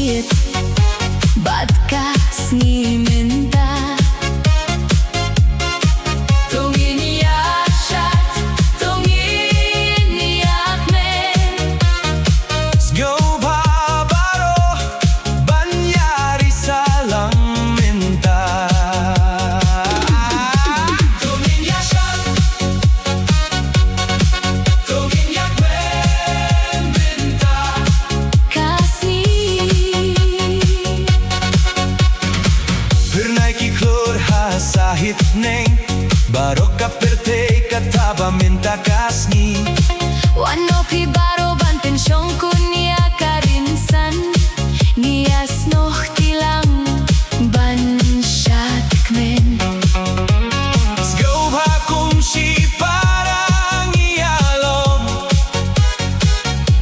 sahit Ba't kasih minta Tungin ya shad Tungin ya men Sgo baro Banyari salang minta Tungin ya shad Tungin ya men minta Khasi Pernai ki klor hasahit neng Baro kaperte kataba minta kasni Wano pi baro ban pensyong kunia karinsan Nias noh tilang ban shad kmen Sgo hakum si parang iyalom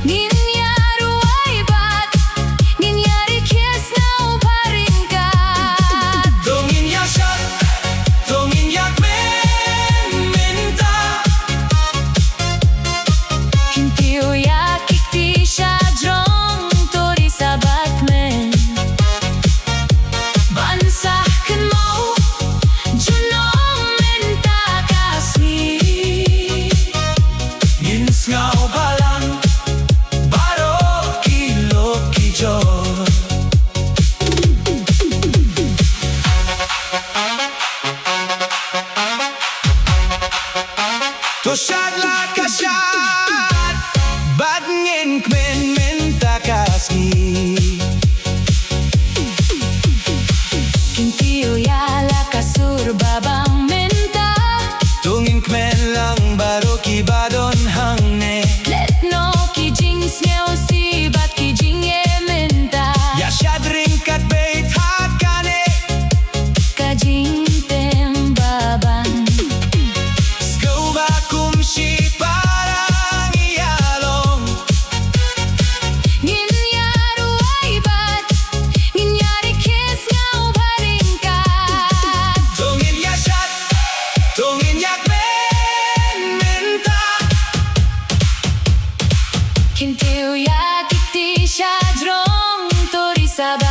Ninyaru ay bat Ninyari kies na uparingkat Tungin ya shad Tungin ya men minta Kintiu ya kikti siya drong Tori sabat men Bansah kan mo Junong menta kasmi Ngins ngao balang Baro kilo kijor To shad la ka shad Bad ngin kmen minta kasni Kintiu ya la kasur babang menta Tungin kmen lang baro kibadon hangne Let no ki jings ngeo si bat ki jing ye menta Ya shad ringkat beit hat kane Ka jing tem babang Sgo bakum si parang iyalong Ninyaru ay bat Ninyari kies ngao baringkat Tungin ya shad Tungin ya kmen minta Kintiu ya kikti siya drong Tori sabat